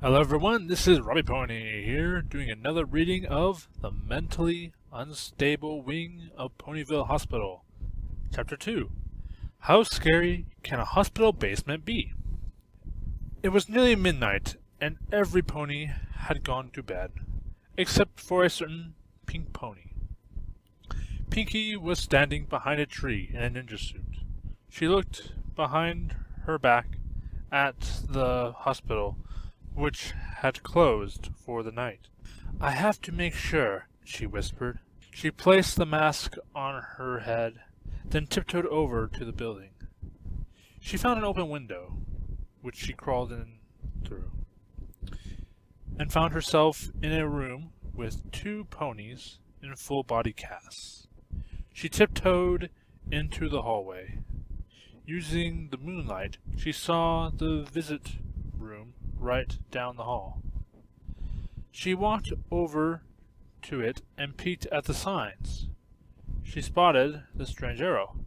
Hello everyone, this is Robipony here, doing another reading of The Mentally Unstable Wing of Ponyville Hospital. Chapter 2. How Scary Can a Hospital Basement Be? It was nearly midnight, and every pony had gone to bed, except for a certain pink pony. Pinky was standing behind a tree in a ninja suit. She looked behind her back at the hospital, which had closed for the night. "I have to make sure," she whispered. She placed the mask on her head, then tiptoed over to the building. She found an open window, which she crawled in through, and found herself in a room with two ponies in full body casts. She tiptoed into the hallway. Using the moonlight, she saw the visit room right down the hall. She walked over to it and peeked at the signs. She spotted the strange arrow.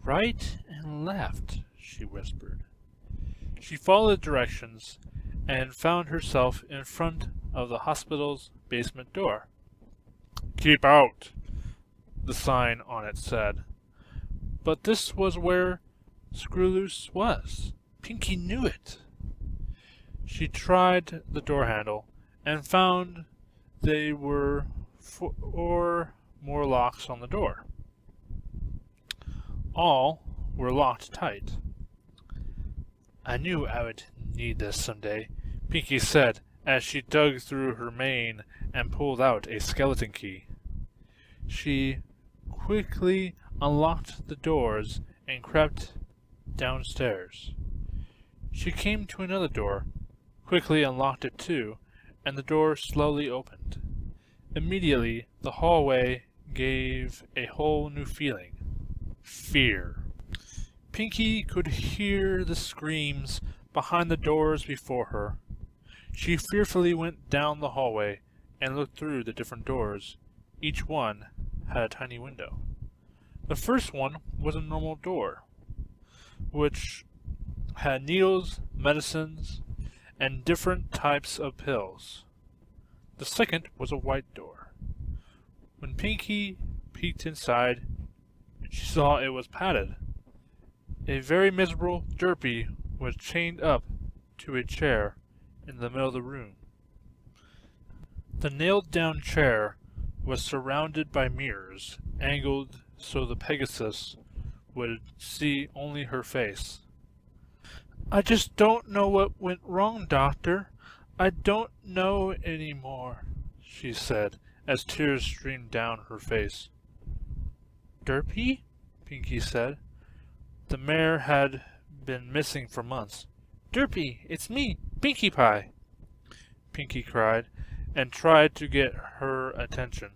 "Right and left," she whispered. She followed the directions and found herself in front of the hospital's basement door. "Keep out," the sign on it said. But this was where Screwloose was. Pinky knew it. She tried the door handle and found there were 4 more locks on the door. All were locked tight. "I knew I would need this someday," Pinky said as she dug through her mane and pulled out a skeleton key. She quickly unlocked the doors and crept downstairs. She came to another door, quickly unlocked it too, and the door slowly opened. Immediately, the hallway gave a whole new feeling. Fear. Pinky could hear the screams behind the doors before her. She fearfully went down the hallway and looked through the different doors. Each one had a tiny window. The first one was a normal door, which had needles, medicines, and different types of pills. The second was a white door. When Pinky peeked inside, she saw it was padded. A very miserable Derpy was chained up to a chair in the middle of the room. The nailed-down chair was surrounded by mirrors, angled so the Pegasus would see only her face. "I just don't know what went wrong, Doctor. I don't know anymore," she said, as tears streamed down her face. "Derpy?" Pinky said. The mare had been missing for months. "Derpy, it's me, Pinkie Pie!" Pinky cried, and tried to get her attention,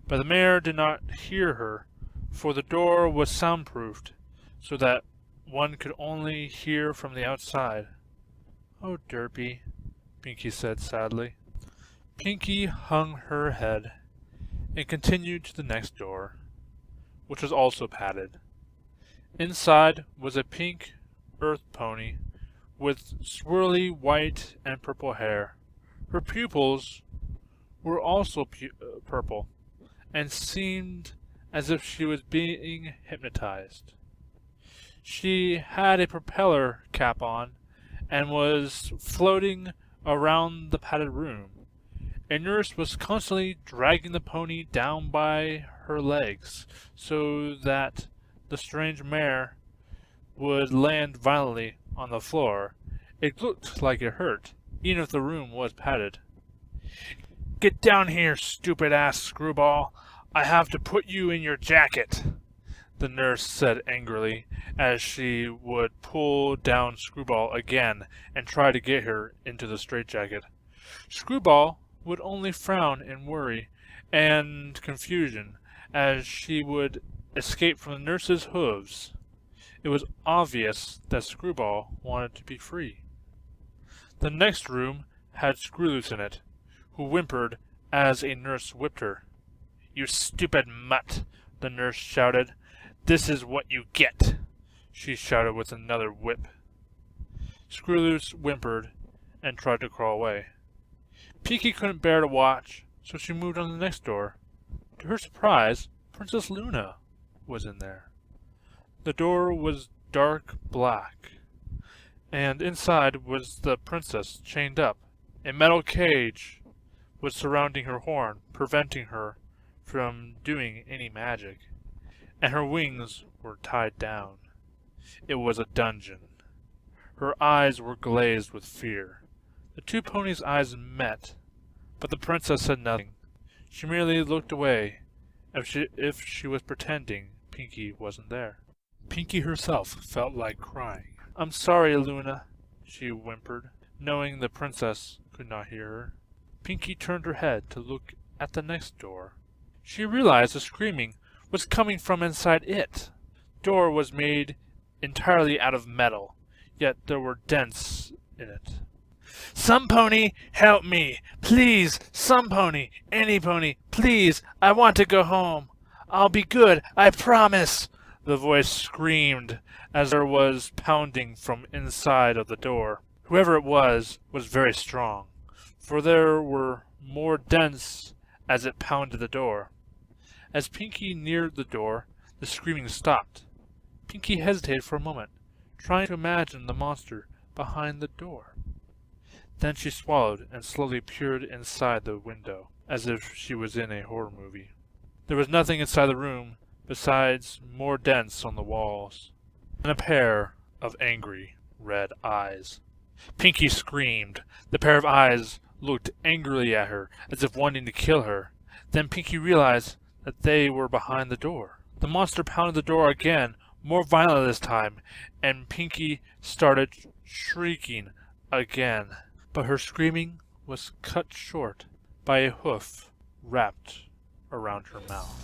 but the mare did not hear her, for the door was soundproofed, so that one could only hear from the outside. "Oh, Derpy," Pinky said sadly. Pinky hung her head and continued to the next door, which was also padded. Inside was a pink earth pony with swirly white and purple hair. Her pupils were also purple and seemed as if she was being hypnotized. She had a propeller cap on and was floating around the padded room. A nurse was constantly dragging the pony down by her legs so that the strange mare would land violently on the floor. It looked like it hurt, even if the room was padded. "Get down here, stupid-ass screwball! I have to put you in your jacket!" the nurse said angrily, as she would pull down Screwball again and try to get her into the straitjacket. Screwball would only frown in worry and confusion as she would escape from the nurse's hooves. It was obvious that Screwball wanted to be free. The next room had Screwloose in it, who whimpered as a nurse whipped her. "You stupid mutt!" the nurse shouted. "This is what you get!" she shouted with another whip. Screwloose whimpered and tried to crawl away. Pinky couldn't bear to watch, so she moved on to the next door. To her surprise, Princess Luna was in there. The door was dark black, and inside was the princess chained up. A metal cage was surrounding her horn, preventing her from doing any magic, and her wings were tied down. It was a dungeon. Her eyes were glazed with fear. The two ponies' eyes met, but the princess said nothing. She merely looked away, as if she was pretending Pinky wasn't there. Pinky herself felt like crying. "I'm sorry, Luna," she whimpered, knowing the princess could not hear her. Pinky turned her head to look at the next door. She realized the screaming was coming from inside it. The door was made entirely out of metal, yet there were dents in it. "Some pony, help me! Please, some pony, any pony, please! I want to go home! I'll be good, I promise!" The voice screamed as there was pounding from inside of the door. Whoever it was very strong, for there were more dents as it pounded the door. As Pinky neared the door, the screaming stopped. Pinky hesitated for a moment, trying to imagine the monster behind the door. Then she swallowed and slowly peered inside the window, as if she was in a horror movie. There was nothing inside the room besides more dents on the walls, and a pair of angry red eyes. Pinky screamed. The pair of eyes looked angrily at her, as if wanting to kill her. Then Pinky realized that they were behind the door. The monster pounded the door again, more violently this time, and Pinky started shrieking again. But her screaming was cut short by a hoof wrapped around her mouth.